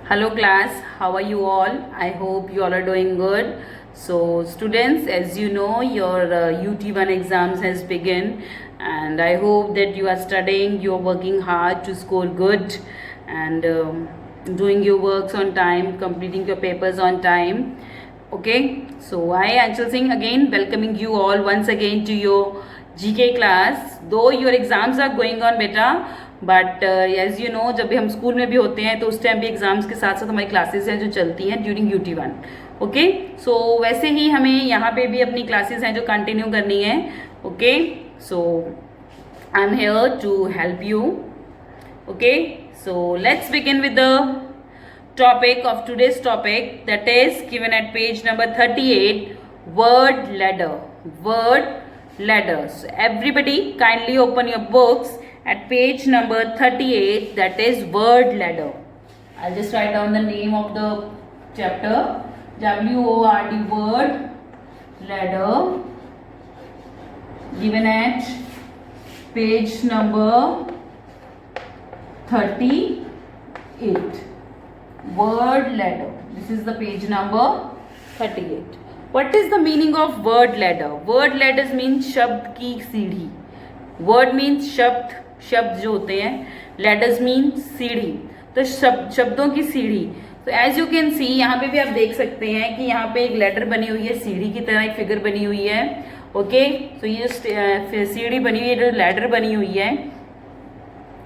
Hello class, how are you all? I hope you all are doing good. So students, as you know, your UT1 exams has begun, and I hope that you are studying, you are working hard to score good, and doing your works on time, completing your papers on time. Okay, so I Anshul Singh again welcoming you all once again to your GK class. Though your exams are going on beta, but as you know जब भी हम school में भी होते हैं तो उस time भी एग्जाम्स के साथ साथ हमारी क्लासेस हैं जो चलती हैं ड्यूरिंग UT1. ओके, सो वैसे ही हमें यहाँ पे भी अपनी क्लासेस हैं जो कंटिन्यू करनी है. Okay, so I am here to help you. Okay, so let's begin with the topic of today's topic, that is given at page number 38, word ladder. Word ladder. So everybody kindly open your books at page number 38, that is word ladder. I'll just write down the name of the chapter, WORD, word ladder, given at page number 38. Word ladder. This is the page number 38. What is the meaning of word ladder? Word ladders means शब्द की सीढ़ी. Word means शब्द, शब्द जो होते हैं. Ladders means सीढ़ी. तो शब्दों की सीढ़ी. तो एज यू कैन सी यहाँ पे भी आप देख सकते हैं कि यहाँ पे एक लेटर बनी हुई है, सीढ़ी की तरह एक फिगर बनी हुई है. ओके, तो ये जो सीढ़ी बनी हुई है, जो लेटर बनी हुई है,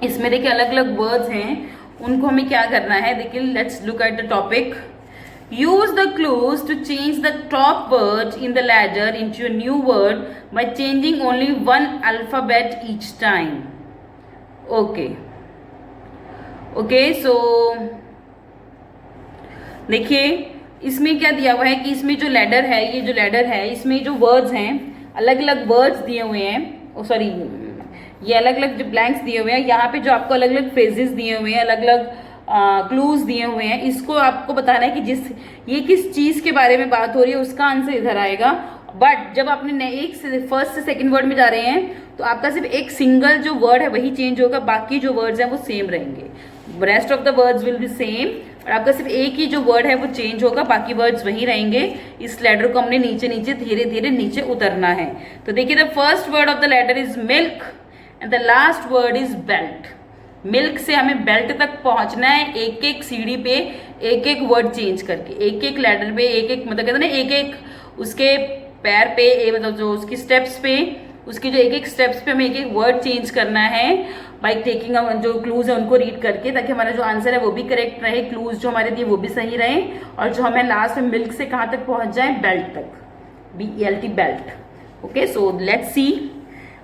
इसमें देखिए अलग अलग वर्ड्स हैं. उनको हमें क्या करना है, देखिए let's look at the topic. Use the clues to change the top word in the ladder into a new word by changing only one alphabet each time. Okay okay, so देखिए इसमें क्या दिया हुआ है कि इसमें जो लैडर है, ये जो लैडर है, इसमें जो वर्ड्स हैं अलग अलग वर्ड्स दिए हुए हैं. सॉरी, ये अलग अलग जो ब्लैंक्स दिए हुए हैं, यहाँ पे जो आपको अलग अलग फ्रेजेस दिए हुए हैं, अलग अलग क्लूज दिए हुए हैं, इसको आपको बताना है कि ये किस चीज के बारे में बात हो रही है, उसका आंसर इधर आएगा. बट जब आपने एक से फर्स्ट से सेकंड वर्ड में जा रहे हैं तो आपका सिर्फ एक सिंगल जो वर्ड है वही चेंज होगा, बाकी जो वर्ड्स हैं वो सेम रहेंगे. Rest of the words will be same, और आपका सिर्फ एक ही जो वर्ड है वो चेंज होगा, बाकी वर्ड्स वही रहेंगे. इस लेटर को हमने नीचे नीचे धीरे धीरे नीचे उतरना है. तो देखिए the first word of the letter is milk and the last word is belt. Milk से हमें बेल्ट तक पहुंचना है, एक एक सीढ़ी पे एक एक वर्ड चेंज करके, एक एक लेटर पे एक एक, मतलब कहते हैं ना, एक एक उसके पैर पे, मतलब जो उसकी स्टेप्स पे, उसके जो एक एक स्टेप्स पे हमें एक एक वर्ड चेंज करना है बाई टेकिंग जो क्लूज है उनको रीड करके, ताकि हमारा जो आंसर है वो भी करेक्ट रहे, क्लूज जो हमारे दिए वो भी सही रहे, और जो हमें लास्ट में मिल्क से कहाँ तक पहुंच जाए, बेल्ट तक, BELT, belt. Okay, so let's see.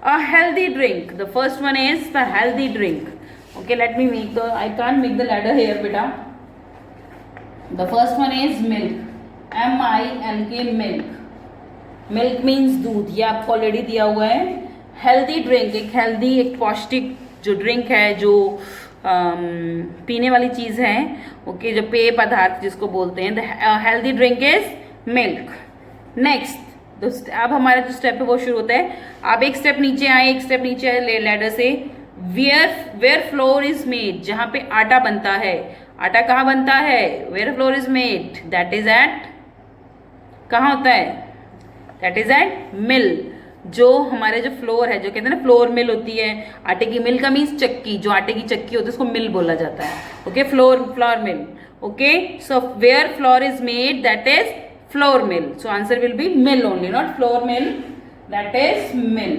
A healthy drink. The first one is the healthy drink. Okay, let me make the. I can't make the ladder here, beta. The first one is milk. MILK, milk. Milk means दूध. ये आपको already दिया हुआ है. Healthy drink, एक healthy, एक पौष्टिक जो ड्रिंक है, जो पीने वाली चीज है. ओके, जो पेय पदार्थ जिसको बोलते हैं. The healthy drink is milk. Next. तो अब हमारा जो स्टेप है वो शुरू होता है. आप एक स्टेप नीचे आए, एक स्टेप नीचे आए लैडर से. वेयर फ्लोर इज मेड, जहां पे आटा बनता है. आटा कहाँ बनता है? Where flour is made, that is at, कहाँ होता है? That is at mill. जो हमारे जो फ्लोर है, जो कहते हैं ना फ्लोर मिल होती है, आटे की मिल का मीन्स चक्की, जो आटे की चक्की होती है उसको मिल बोला जाता है. Okay, flour mill. Okay, so where flour is made, that is flour mill. So answer will be mill only, not flour mill. That is mill.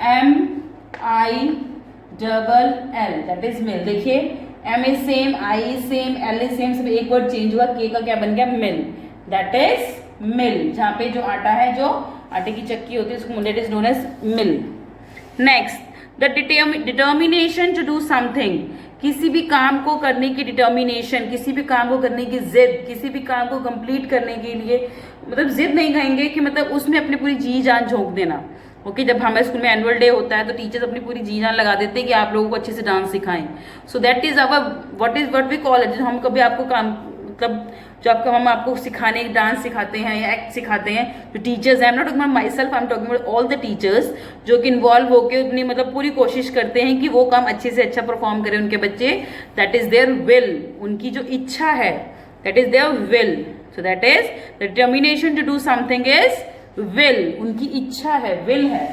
MILL, that is mill. देखिए M is same, I is same, L is same, सब एक word change हुआ. K का क्या बन गया? mill. That is mill. जहाँ पे जो आटा है, जो आटे की चक्की होती है, उसको that is known as mill. Next, the determination to do something. किसी भी काम को करने की डिटर्मिनेशन, किसी भी काम को करने की जिद, किसी भी काम को कंप्लीट करने के लिए, मतलब जिद नहीं कहेंगे कि मतलब उसमें अपनी पूरी जी जान झोंक देना. ओके, जब हमारे स्कूल में एनुअल डे होता है तो टीचर्स अपनी पूरी जी जान लगा देते हैं कि आप लोगों को अच्छे से डांस सिखाएं. So that is our what we call it. हम कभी आपको मतलब जो आपको हम आपको सिखाने डांस सिखाते हैं या एक्ट सिखाते हैं, जो टीचर्स हैं, आई am not talking about my self, I am talking about all the teachers जो कि इन्वॉल्व होकर अपनी मतलब पूरी कोशिश करते हैं कि वो काम अच्छे से अच्छा परफॉर्म करें उनके बच्चे। दैट इज देयर विल, उनकी जो इच्छा है, that is their will. So that is the determination to do something is will, उनकी इच्छा है, विल है।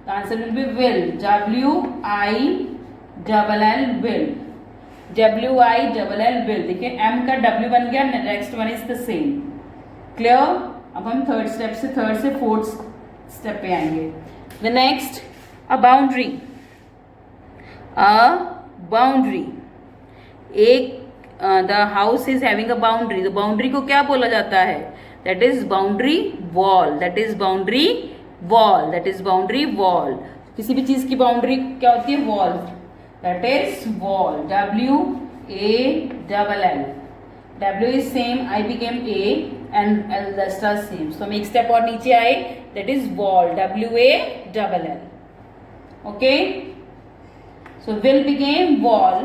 The answer will be will, WILL will, WILL will. देखिए M का W बन गया, next one is the same. Clear? अब हम थर्ड से फोर्थ स्टेप पे आएंगे। The next, a boundary. एक the house is having a boundary, तो बाउंड्री को क्या बोला जाता है? That is boundary wall, that is boundary wall, that is boundary wall. किसी भी चीज की बाउंड्री क्या होती है? Wall, that is wall, WALL। W is same, I became A and L the star same, so हम एक स्टेप और नीचे आए, that is wall, WALL। Okay, so will became wall।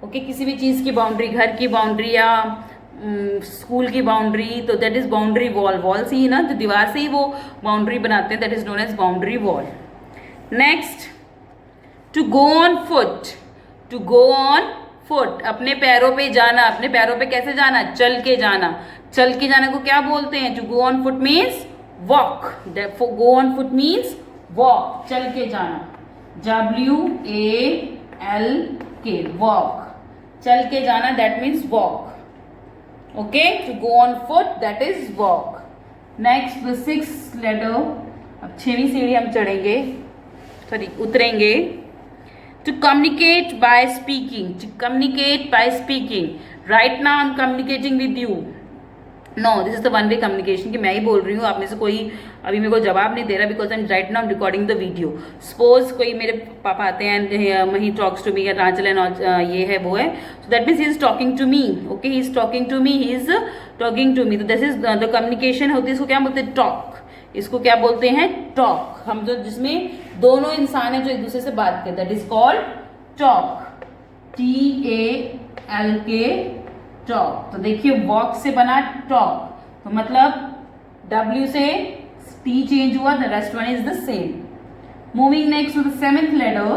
Okay, किसी भी चीज की बाउंड्री, घर की बाउंड्री या स्कूल की बाउंड्री, तो that is boundary wall. Wall से ही ना, तो दीवार से ही वो बाउंड्री बनाते हैं, that is known as boundary wall. Next, to go on foot. To go on foot, अपने पैरों पे जाना। अपने पैरों पे कैसे जाना? चल के जाना। चल के जाने को क्या बोलते हैं? To go on foot means walk, go on foot means walk, चल के जाना, WALK, वॉक, चल के जाना, that means walk. Okay, to go on foot, that is walk. Next, the sixth letter, अब 6वीं सीढ़ी हम चढ़ेंगे, सॉरी उतरेंगे। To communicate by speaking, to communicate by speaking, right now I'm communicating with you, no this is the one way communication, कि मैं ही बोल रही हूँ, आप में से कोई अभी मेरे को जवाब नहीं दे रहा, because I'm right now I'm recording the video। Suppose कोई मेरे पापा आते हैं and he talks to me, या रांचल ये है वो है, so that means he is talking to me, okay, he is talking to me, he is talking to me, तो this is the communication होती है, इसको क्या बोलते हैं? टॉक। इसको क्या बोलते हैं? टॉक। हम जो जिसमें दोनों इंसान है जो एक दूसरे से बात करते हैं, that is called talk, TALK, talk. तो देखिए वॉक से बना टॉक, तो मतलब W से T चेंज हुआ, the rest one is the same. Moving next to the 7th letter,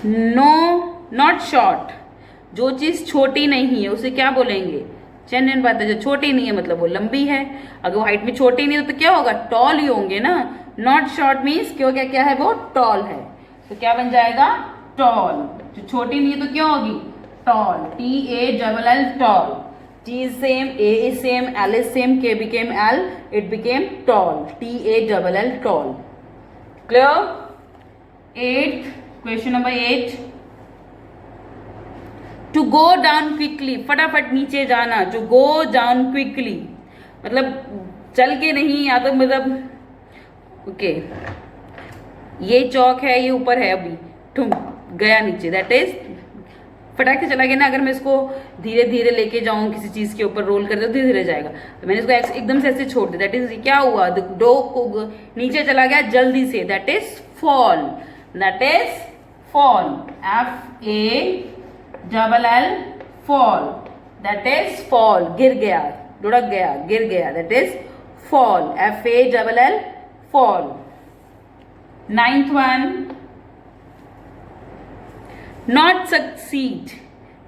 no not short. जो चीज छोटी नहीं है उसे क्या बोलेंगे? जेन्युइन बात है, जो छोटी नहीं है मतलब वो लंबी है। अगर वो हाइट में छोटी नहीं है तो क्या होगा? टॉल ही होंगे ना। नॉट शॉर्ट मीन्स क्यों, क्या क्या है वो? टॉल है, तो क्या बन जाएगा? टॉल। जो छोटी नहीं है तो क्या होगी? Tall, TALL, tall. T is same, A is same, L is same, K became L, it became tall, TALL, tall। Clear? 8th, question number 8, to go down quickly, फटाफट नीचे जाना। टू गो डाउन क्विकली मतलब चल के नहीं, या तो मतलब ओके ये चौक है, ये ऊपर है, अभी ठुम गया नीचे, दैट इज फटाक से चला गया ना। अगर मैं इसको धीरे धीरे लेके जाऊं किसी चीज के ऊपर रोल कर दे तो धीरे धीरे जाएगा, तो मैंने इसको एकदम से ऐसे छोड़ दिया, दैट इज क्या हुआ? डो को नीचे चला गया जल्दी से, that is fall, that is fall, FALL, fall, that is fall, गिर गया, लुढ़क गया, गिर गया, that is fall, FALL, fall. 9th one, not succeed.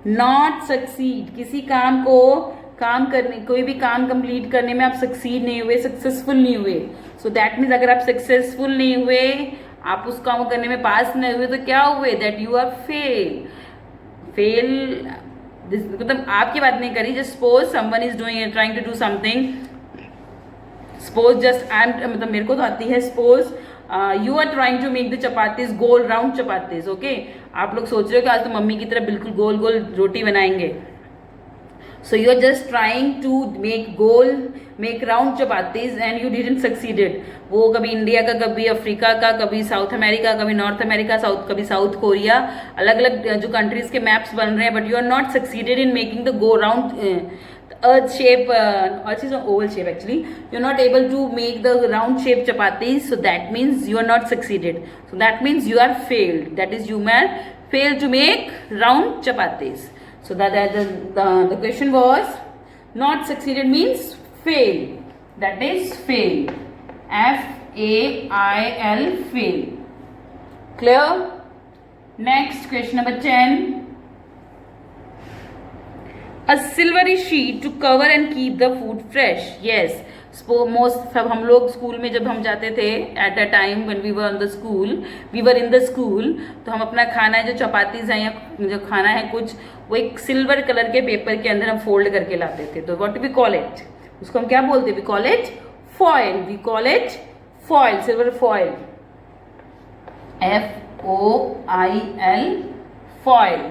Not succeed, किसी काम को कोई भी काम कंप्लीट करने में आप सक्सीड नहीं हुए, सक्सेसफुल नहीं हुए, सो दैट मीन्स अगर आप सक्सेसफुल नहीं हुए, आप उस काम को करने में पास नहीं हुए, तो क्या हुए? That you are fail. मतलब आपकी बात नहीं करी, just suppose someone is doing trying to do something, suppose just I am, मतलब मेरे को तो आती है, suppose you are trying to make the chapatis गोल राउंड चपातीज, ओके। आप लोग सोच रहे हो कि आज तो मम्मी की तरह बिल्कुल गोल गोल रोटी बनाएंगे, so you are just trying to make round chapatis and you didn't succeeded. वो कभी इंडिया का, कभी अफ्रीका का, कभी साउथ अमेरिका, कभी नॉर्थ अमेरिका, कभी साउथ कोरिया, अलग अलग जो कंट्रीज के मैप्स बन रहे हैं, but you are not succeeded in making the go round earth shape, earth is an oval shape actually, you're not able to make the round shape chapatis, so that means you are not succeeded, so that means you are failed, that is you may fail to make round chapatis, So the question was not succeeded means fail. That is fail. FAIL, fail. Clear? Next question number 10. A silvery sheet to cover and keep the food fresh. Yes. Most सब हम लोग school में जब हम जाते थे at a time when we were in the school, तो हम अपना खाना जो चपातीज हैं या जो खाना है कुछ, वो एक सिल्वर कलर के पेपर के अंदर हम फोल्ड करके लाते थे. तो व्हाट वी कॉल इट, उसको हम क्या बोलते हैं? We call it foil. We call it foil, silver foil. FOIL, foil.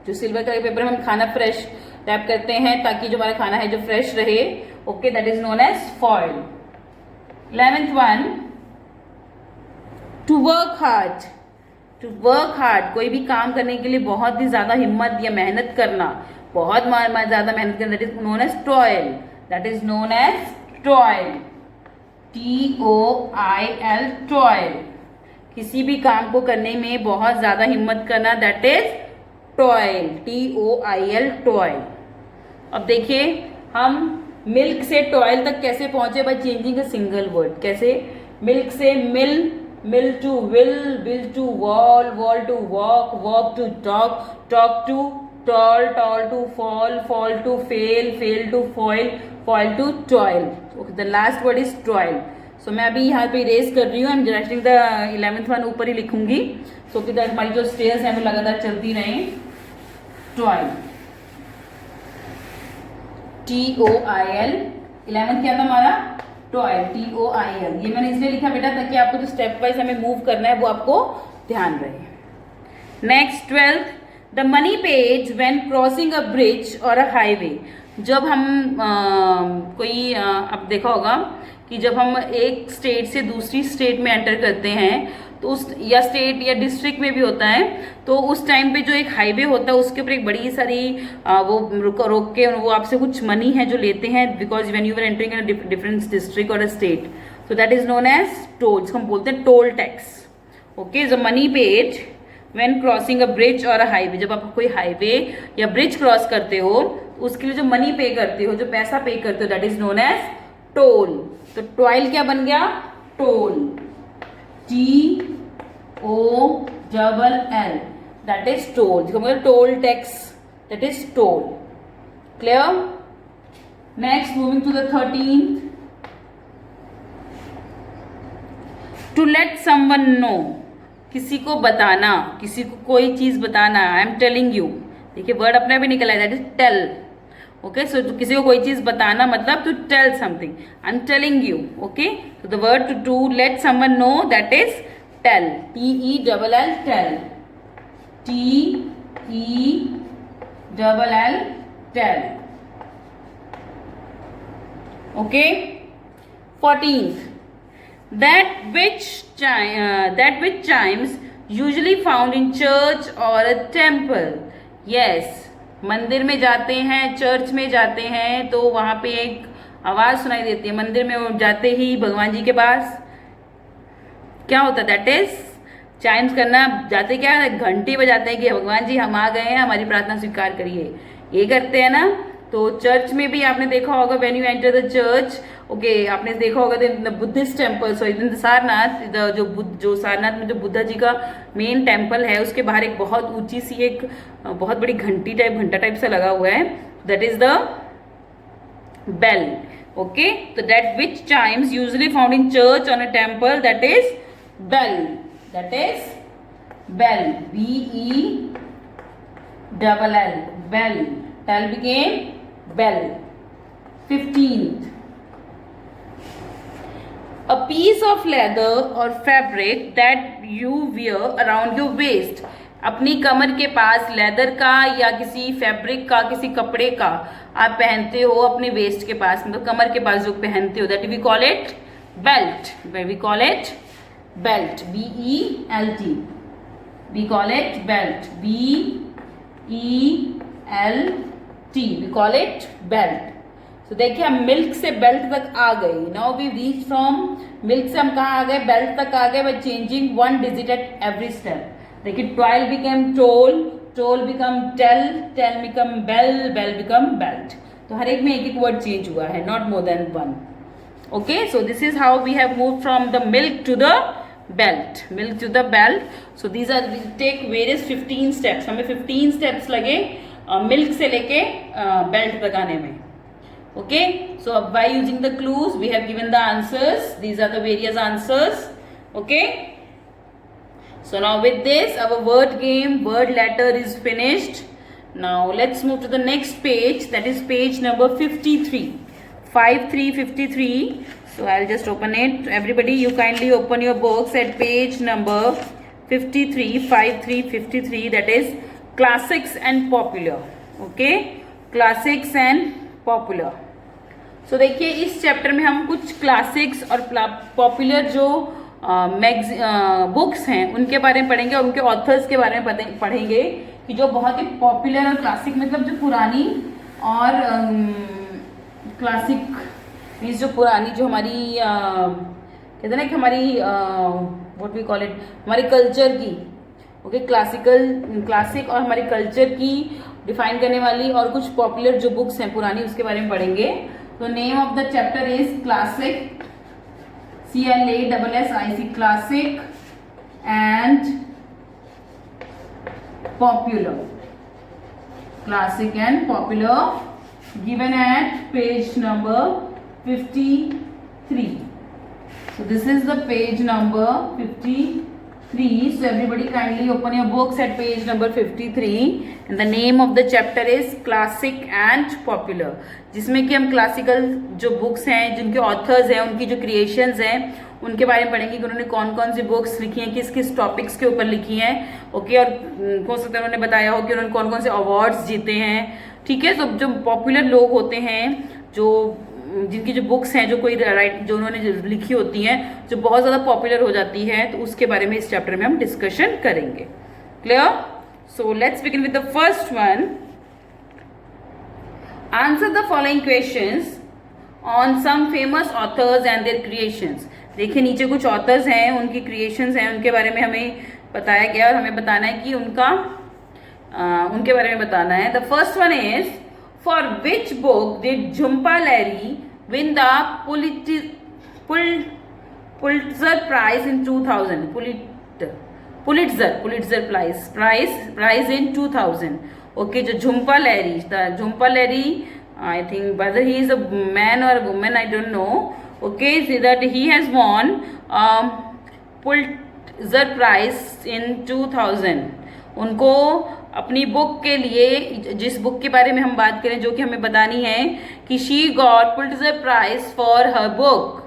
जो सिल्वर कलर के पेपर में हम खाना फ्रेश रैप करते हैं ताकि जो हमारा खाना है जो फ्रेश रहे. Okay, that is known as foil. 11th one, to work hard. To work hard, कोई भी काम करने के लिए बहुत ही ज्यादा हिम्मत या मेहनत करना, बहुत ज्यादा मेहनत करना, that is known as toil. That is known as toil. TOIL, toil. किसी भी काम को करने में बहुत ज्यादा हिम्मत करना, that is toil. TOIL, toil. अब देखिए हम मिल्क से टॉयल तक कैसे पहुंचे by changing a single word. कैसे? मिल्क से mill, mill to will, will to wall, wall to walk, walk to talk, talk to tall, tall to fall, fall to fail, fail to foil, foil to toil. Okay, the last word is toil. So मैं अभी यहाँ पे erase कर रही हूँ. I am writing the 11th one ऊपर ही लिखूंगी, सो कि हमारी जो स्टेयर्स हैं वो लगातार चलती रहें. Toil, TOIL. 11th क्या था हमारा? टॉयल. TOIL. ये मैंने इसलिए लिखा बेटा ताकि आपको जो स्टेप वाइज हमें मूव करना है वो आपको ध्यान रहे. Next 12th, the money page when crossing a bridge और अ हाईवे. जब हम अब देखा होगा कि जब हम एक स्टेट से दूसरी स्टेट में एंटर करते हैं तो उस या स्टेट या डिस्ट्रिक्ट में भी होता है, तो उस टाइम पे जो एक हाईवे होता है उसके ऊपर एक बड़ी सारी वो रोक के वो आपसे कुछ मनी है जो लेते हैं, because when you are entering in a different district और a state, so that is known as toll. हम बोलते हैं toll tax. Okay, the money paid when crossing a bridge और अ हाईवे. जब आप कोई हाईवे या ब्रिज क्रॉस करते हो तो उसके लिए जो मनी पे करते हो, जो पैसा पे करते हो, that is known as toll. तो टॉयल क्या बन गया? Toll. TOLL, that is toll. जिसको बोलते हैं toll tax, that is toll. Clear? Next, moving to the 13th. To let someone know, किसी को बताना, किसी को कोई चीज बताना. I am telling you. देखिए वर्ड अपने आप ही निकला है, that is tell. Okay, so किसी को कोई चीज बताना मतलब to tell something. I am telling you. Okay, so the word to let someone know, that is tell. TELL, tell. TELL, tell. Okay. 14th, that which chimes usually found in church or a temple. Yes, मंदिर में जाते हैं, church में जाते हैं, तो वहां पे एक आवाज सुनाई देती है. मंदिर में जाते ही भगवान जी के पास क्या होता है? दैट इज चाइम्स करना. जाते क्या है? घंटी बजाते हैं कि भगवान जी हम आ गए हैं, हमारी प्रार्थना स्वीकार करिए. ये करते हैं ना. तो चर्च में भी आपने देखा होगा, when you enter the church, okay, आपने देखा होगा द बुद्धिस्ट टेम्पल, सॉरी इन सारनाथ, जो सारनाथ में जो बुद्धा जी का मेन टेम्पल है, उसके बाहर एक बहुत ऊंची सी एक बहुत बड़ी घंटा टाइप सा लगा हुआ है. That is the bell. Okay, तो that which chimes usually found in church on a temple, that is bell. That is bell. BELL, bell. Tell became bell. 15th, a piece of leather or fabric that you wear around your waist. अपनी कमर के पास leather का या किसी fabric का, किसी कपड़े का आप पहनते हो अपने वेस्ट के पास, मतलब कमर के पास जो पहनते हो, that we call it belt. We call it belt. BELT. We call it belt. BELT. We call it belt. तो देखिए हम मिल्क से बेल्ट तक आ गए. Now we reach from milk से हम कहाँ आ गए? बेल्ट तक आ गए by changing 1 digit at every step. देखिए 12 became toll, toll become tell, tell become bell, bell become belt. तो हर एक में एक एक वर्ड चेंज हुआ है, not more than one. Okay, so this is how we have move from the milk to the belt, milk to the belt. So these are take various 15 steps, हमें 15 steps लगे milk से लेके belt तक आने में। Okay, so by using the clues we have given the answers. These are the various answers. Okay, so now with this our word game, word letter is finished. Now let's move to the next page, that is page number 53, 5353. So I'll just open it. Everybody, you kindly open your books at page number 53, 5353, that is classics and popular. Okay, classics and popular. So देखिए इस chapter में हम कुछ classics और popular जो books हैं उनके बारे में पढ़ेंगे और उनके ऑथर्स के बारे में पढ़ेंगे कि जो बहुत ही पॉपुलर और क्लासिक मतलब जो पुरानी और क्लासिक मीन्स जो पुरानी जो हमारी कहते हैं ना कि हमारी व्हाट वी कॉल इट, हमारे कल्चर की। ओके, क्लासिक और हमारे कल्चर की डिफाइन करने वाली और कुछ पॉपुलर जो बुक्स हैं पुरानी उसके बारे में पढ़ेंगे। तो name of the chapter is classic, CLASSIC, classic and popular, classic and popular given at page number 53. So this is the page number 53. So everybody kindly open your books at page number 53 and the name of the chapter is classic and popular, जिसमें कि हम classical जो books हैं जिनके authors हैं उनकी जो creations हैं उनके बारे में पढ़ेंगे कि उन्होंने कौन कौन सी बुक्स लिखी हैं, किस किस टॉपिक्स के ऊपर लिखी हैं। ओके, और हो सकता है उन्होंने बताया हो कि उन्होंने कौन कौन से अवार्ड्स जीते हैं। ठीक है, तो जो पॉपुलर लोग होते हैं जो जिनकी जो बुक्स हैं जो कोई जो उन्होंने लिखी होती हैं जो बहुत ज़्यादा पॉपुलर हो जाती है तो उसके बारे में इस चैप्टर में हम डिस्कशन करेंगे। Clear? So let's begin with the first one. Answer the following questions on some famous authors and their creations. देखिए नीचे कुछ ऑथर्स हैं, उनकी क्रिएशंस हैं, उनके बारे में हमें बताया गया और हमें बताना है कि उनके बारे में बताना है। The first one is, for which book did Jhumpa Lahiri win the Pulitzer Prize in 2000? Pulitzer Prize in 2000. Okay, जो Jhumpa Lahiri, the Jhumpa Lahiri, I think whether he is a man or a woman, I don't know. Okay, see that he has won Pulitzer Prize in 2000. उनको अपनी book के लिए, जिस book के बारे में हम बात करें जो कि हमें बतानी है कि she got Pulitzer prize for her book,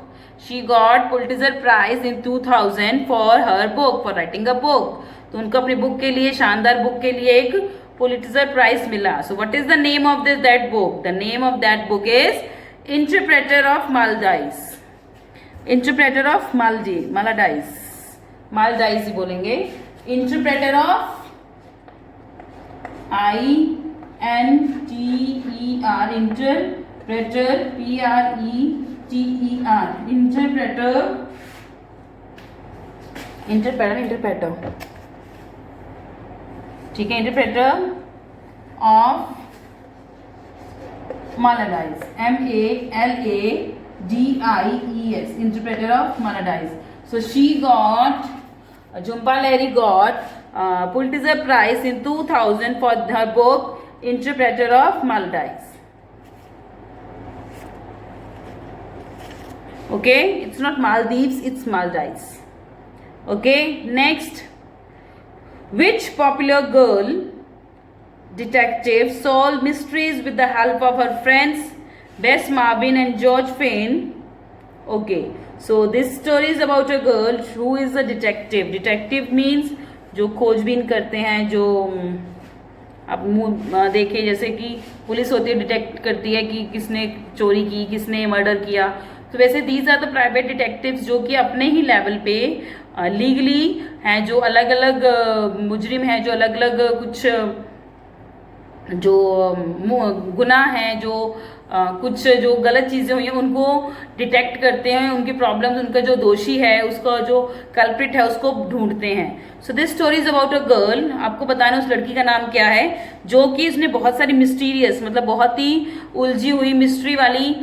she got Pulitzer prize in 2000 for her book, for writing a book. तो उनको अपनी बुक के लिए, शानदार बुक के लिए एक पुलिट्जर प्राइज मिला। So what is the name of that book? The name of that book is interpreter of maladies, interpreter of maladies, maladies ही बोलेंगे, interpreter of INTER, interpreter, PRETER, interpreter, ठीक है, interpreter of maladies, MALADIES, interpreter of maladies. So she got, Jhumpa Lahiri got Pulitzer Prize in 2000 for her book Interpreter of Maldives. Okay, it's not Maldives, it's Maldives. Okay, next, which popular girl detective solved mysteries with the help of her friends Bess Marvin and George Fane? Okay, so this story is about a girl who is a detective. Detective means जो खोजबीन करते हैं, जो आप देखिए जैसे कि police होती है, डिटेक्ट करती है कि किसने चोरी की, किसने मर्डर किया। तो वैसे these are the private detectives जो कि अपने ही लेवल पे लीगली हैं, जो अलग अलग मुजरिम हैं, जो अलग अलग कुछ जो गुनाह हैं, जो कुछ जो गलत चीज़ें हुई हैं उनको डिटेक्ट करते हैं, उनकी प्रॉब्लम्स, उनका जो दोषी है, उसका जो कल्प्रिट है उसको ढूंढते हैं। सो this story is about a girl. आपको बताना उस लड़की का नाम क्या है, जो कि इसने बहुत सारी मिस्टीरियस, मतलब बहुत ही उलझी हुई मिस्ट्री वाली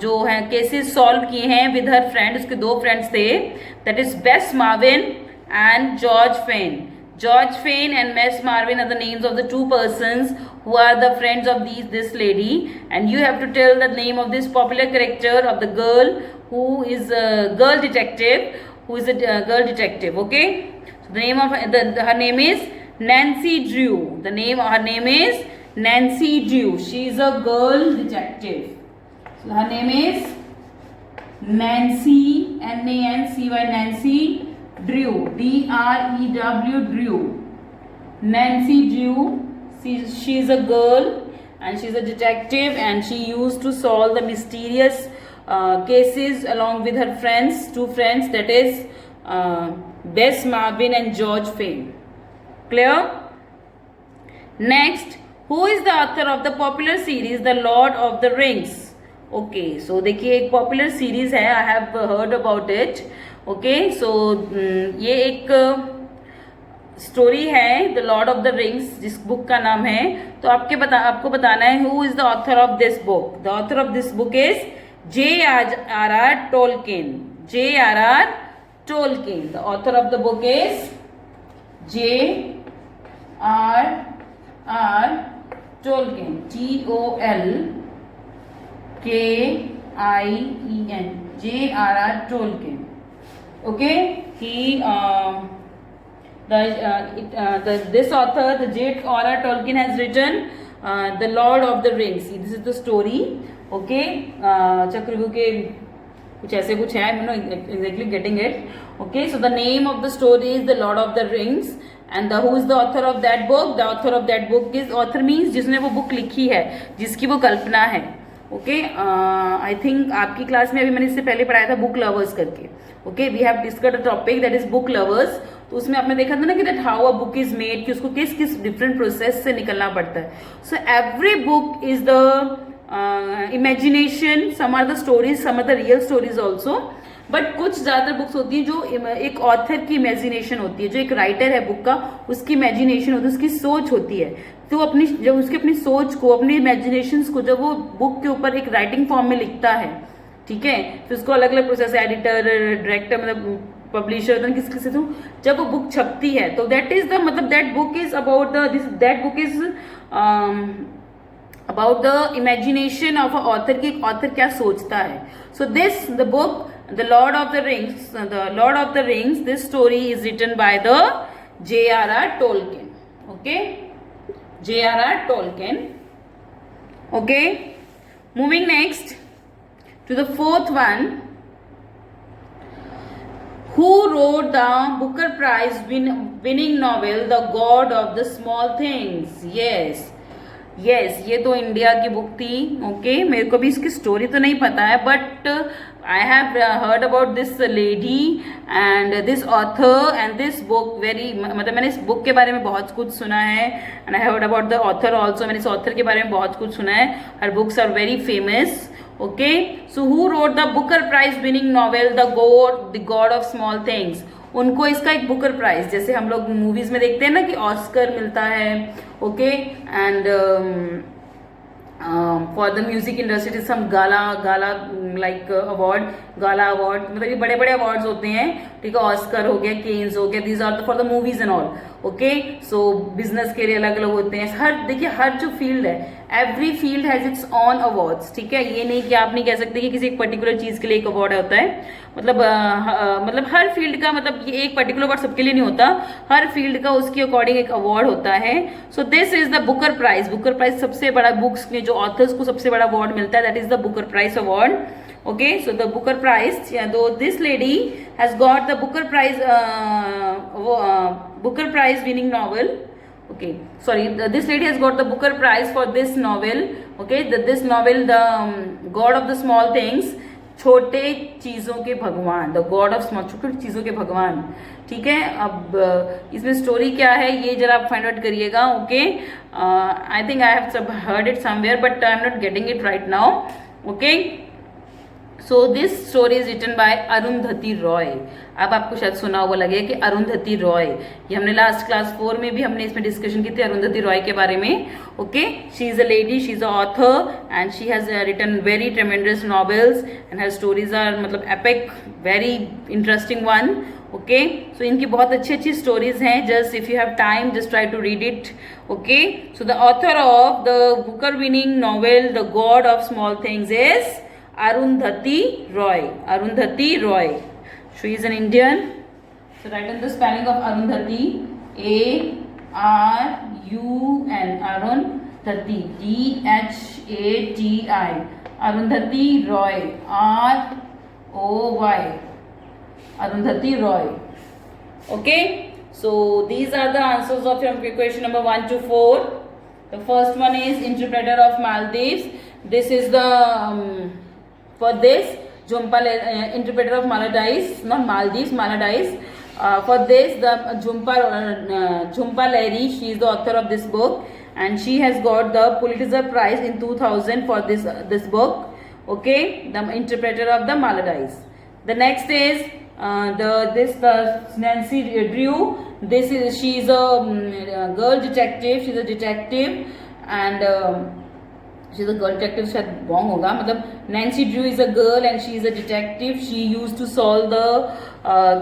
जो है केसेस सॉल्व किए हैं विद हर फ्रेंड। उसके 2 फ्रेंड्स थे, that is base Marvin and George fan. George Fane and Mess Marvin are the names of the 2 persons who are the friends of this lady, and you have to tell the name of this popular character of the girl who is a girl detective, okay? So the name of her name is Nancy Drew. Her name is Nancy Drew. She is a girl detective. So her name is Nancy, Nancy, Nancy Drew, D-R-E-W, Drew. Nancy Drew, she's a girl and she's a detective, and she used to solve the mysterious cases along with her friends, 2 friends, that is Bess Marvin and George Fane. Clear? Next, who is the author of the popular series The Lord of the Rings? Okay, so देखिए एक popular series है, I have heard about it. Okay, so ये एक story है the lord of the rings, जिस book का नाम है। तो आपको बताना है who is the author of this book. The author of this book is J.R.R. Tolkien. J.R.R. Tolkien. The author of the book is J.R.R. Tolkien. T-O-L-K-I-E-N. J.R.R. Tolkien. Okay, this author, the J.R.R. Tolkien, has written The Lord of the Rings. This is the story. Okay, चक्रव्यूह के कुछ ऐसे कुछ है, I'm not exactly getting it. Okay, so the name of the story is The Lord of the Rings, and who is the author of that book? The author of that book is, author means जिसने वो book लिखी है, जिसकी वो कल्पना है। Okay, I think आपकी class में अभी मैंने इससे पहले पढ़ाया था बुक लवर्स करके। Okay, we have discussed a topic that is book lovers. तो उसमें आपने देखा था ना कि that how a book is made, कि उसको किस किस डिफरेंट प्रोसेस से निकलना पड़ता है। So every book is the imagination, some are the stories, some are the real stories also, but कुछ ज्यादातर बुक्स होती हैं जो एक ऑथर की इमेजिनेशन होती है, जो एक राइटर है बुक का, उसकी इमेजिनेशन होती है, उसकी सोच होती है। तो अपनी जब उसकी अपनी सोच को, अपनी इमेजिनेशंस को जब वो बुक के ऊपर एक राइटिंग फॉर्म में लिखता है, ठीक है, फिर उसको अलग अलग प्रोसेस, एडिटर, डायरेक्टर, मतलब पब्लिशर, किस किस से, तो जब वो बुक छपती है तो दैट इज द, मतलब that book is about that book is about the imagination of a author, की ऑथर क्या सोचता है। So the book The Lord of the Rings, this story is written by the J.R.R. Tolkien. Okay, J.R.R. Tolkien. Okay, moving next to the 4th one. Who wrote the Booker Prize winning novel The God of the Small Things? Yes, ये तो India की book थी। Okay, मेरे को भी इसकी story तो नहीं पता है, but I have heard about this lady and this author and this book very, मतलब मैंने इस बुक के बारे में बहुत कुछ सुना है, and I heard about the author also. मैंने इस ऑथर के बारे में बहुत कुछ सुना है, her books are very famous. Okay, so who wrote the Booker prize winning novel the God of small Things? उनको इसका एक बुकर प्राइज, जैसे हम लोग मूवीज में देखते हैं ना कि ऑस्कर मिलता है, okay, and for the music industry some gala like award, gala award, मतलब ये बड़े बड़े अवार्ड्स होते हैं, ठीक है, ऑस्कर हो गया, केन्स हो गया, these are for the movies and all. Okay, so business के लिए अलग अलग होते हैं। हर देखिए, हर जो फील्ड है, every field has its on awards, ठीक है। ये नहीं कि आप नहीं कह सकते कि किसी एक पर्टिकुलर चीज के लिए एक अवार्ड होता है, मतलब हर फील्ड का, मतलब ये एक पर्टिकुलर अवार्ड सबके लिए नहीं होता, हर फील्ड का उसके अकॉर्डिंग एक अवार्ड होता है। So this is the Booker prize. Booker prize सबसे बड़ा, बुक्स के जो ऑथर्स को सबसे बड़ा अवार्ड मिलता है, that is the Booker prize award. Okay, so the Booker Prize, though this lady has got the Booker Prize winning novel. Okay, sorry, this lady has got the Booker Prize for this novel. Okay, this novel, the God of the Small Things. छोटे चीजों के भगवान, the God of small, छोटे चीजों के भगवान। ठीक है, अब इसमें स्टोरी क्या है ये जरा आप फाइंड आउट करिएगा। Okay, I think I have heard it somewhere but I am not getting it right now. Okay, so this story is written by Arundhati Roy. अब आपको शायद सुना हुआ लगे कि अरुंधति रॉय, ये हमने लास्ट क्लास 4 में भी हमने इसमें डिस्कशन की थी अरुंधति रॉय के बारे में। Okay, she is a lady, she is a author and she has written very tremendous novels and her stories are मतलब epic, very interesting one. Okay, so इनकी बहुत अच्छी अच्छी स्टोरीज हैं। Just if you have time just try to read it. Okay, so the author of the Booker winning novel the God of small things is Arundhati Roy. Arundhati Roy. She is an Indian. So write down the spelling of Arundhati. A-R-U-N. Arundhati. D-H-A-T-I. Arundhati Roy. R-O-Y. Arundhati Roy. Okay. So these are the answers of your question number 1 to 4. The first one is interpreter of Maldives. This is the for this Jhumpa interpreter of Maldives, not Maldives, Maldives. For this the Jhumpa Lahiri, she is the author of this book and she has got the Pulitzer Prize in 2000 for this book. Okay, the interpreter of the Maldives. The next is the Nancy Drew. She is a girl detective. She's a detective and she's a girl detective, शायद wrong होगा, मतलब Nancy Drew is a girl and she is a detective. She used to solve the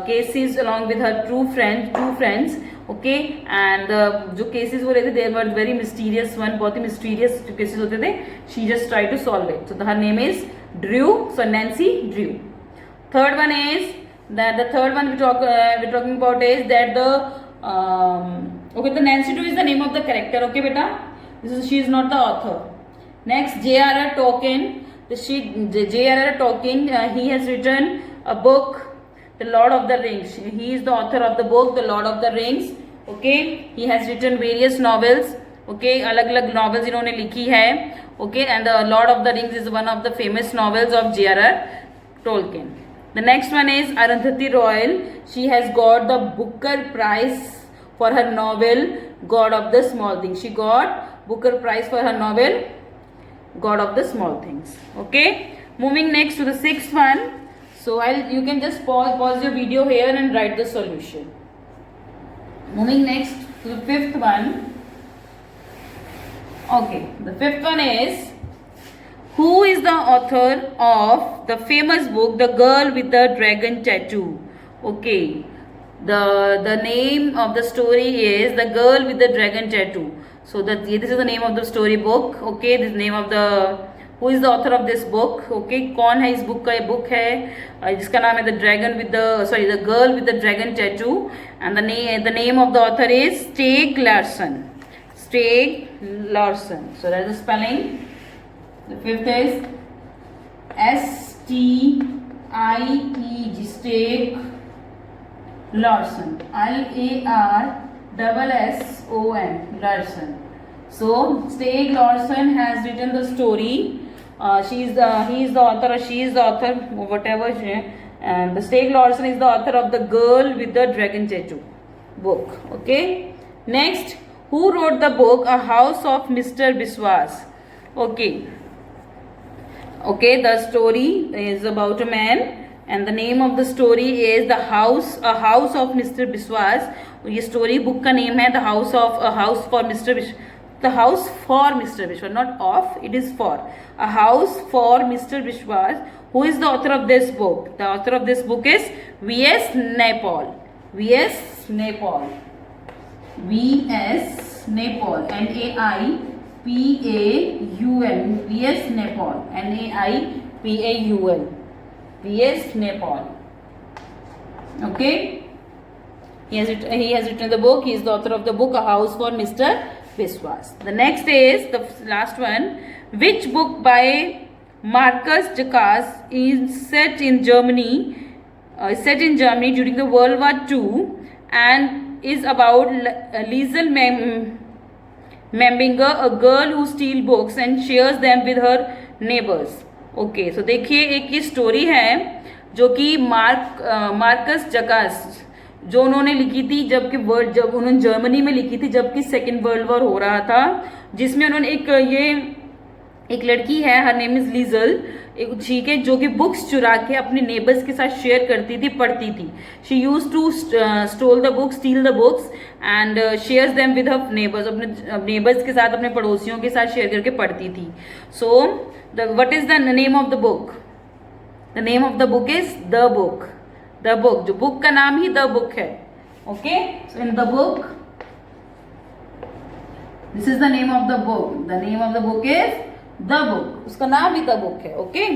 cases along with her two friends. Okay, and जो cases हो रहे थे they were very mysterious one, बहुत ही mysterious जो cases होते थे, she just tried to solve it. So her name is Drew. So Nancy Drew. Third one is that the third one we're talking about is that the Nancy Drew is the name of the character. Okay, beta, she is not the author. Next, J.R.R. Tolkien. J.R.R. Tolkien, he has written a book, The Lord of the Rings. He is the author of the book, The Lord of the Rings. Okay, he has written various novels. Okay, अलग-अलग novels इन्होंने लिखी है. Okay, and The Lord of the Rings is one of the famous novels of J.R.R. Tolkien. The next one is Arundhati Roy. She has got the Booker Prize for her novel God of the Small Things. She got Booker Prize for her novel God of the Small Things. Okay, moving next to the sixth one. So you can just pause your video here and write the solution. Moving next to the fifth one. Okay, the fifth one is, who is the author of the famous book The Girl with the Dragon Tattoo? Okay, the name of the story is The Girl with the Dragon Tattoo. So this is the name of the story book. Okay, this is the name of the, who is the author of this book? Okay, कौन है इस book का? ये book है जिसका नाम है The Girl with the Dragon Tattoo, and the name of the author is Stieg Larsson. Stieg Larsson. So that's the spelling. The fifth is S-T-I-E-G. Stieg Larsson. L-A-R-S-S-O-N. Larsson. So Stieg Larsson has written the story. He is the author, or she is the author, whatever. And the Stieg Larsson is the author of The Girl with the Dragon Tattoo book. Okay. Next, who wrote the book A House of Mr. Biswas? Okay. Okay, the story is about a man. And the name of the story is A House of Mr. Biswas. ये story book का name है A House for Mr. Biswas. The House for Mr. Biswas, not of, it is for. A House for Mr. Biswas. Who is the author of this book? The author of this book is V.S. Naipaul. V.S. Naipaul. V.S. Naipaul. N-A-I-P-A-U-L. V.S. Naipaul. N-A-I-P-A-U-L. V.S. Naipaul. Okay. He has written the book. He is the author of the book A House for Mr. Biswas. The next is the last one. Which book by Marcus Jacques is set in Germany during the World War II and is about Liesel Membinger, a girl who steals books and shares them with her neighbors. Okay, so देखिए एक ये story है जो कि Marcus जकास जो उन्होंने लिखी थी, जब उन्होंने जर्मनी में लिखी थी जबकि सेकेंड वर्ल्ड वॉर हो रहा था, जिसमें उन्होंने एक लड़की है, हर नेम इज लीजल, ठीक है, जो कि बुक्स चुरा के अपने नेबर्स के साथ शेयर करती थी, पढ़ती थी. She use to stole the books, steal the books and shares them with her neighbours, अपने नेबर्स के साथ, अपने पड़ोसियों के साथ शेयर करके पढ़ती थी. So what is the name of the book? The name of the book is the book. The book, जो बुक का नाम ही द बुक है. Okay, so in the book, this is the name of the book. The name of the book is the book. उसका नाम ही the book है. Okay,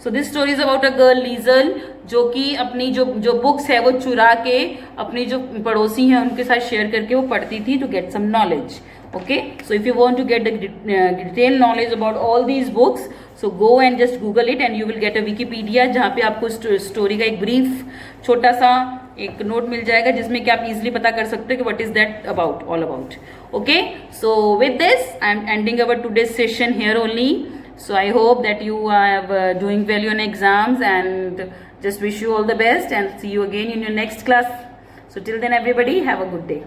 so this story is about a girl Liesel, जो कि अपनी जो books है वो चुरा के अपनी जो पड़ोसी हैं उनके साथ शेयर करके वो पढ़ती थी to get some knowledge. Okay, so if you want to get the detailed knowledge about all these books, so go and just google it and you will get a Wikipedia, जहाँ पे आपको story का एक brief छोटा सा एक note मिल जाएगा जिसमें कि आप इजीली पता कर सकते हो कि what is that about, all about. Okay, so with this I am ending our today's session here only. So I hope that you are doing well on exams and just wish you all the best and see you again in your next class. So till then everybody have a good day.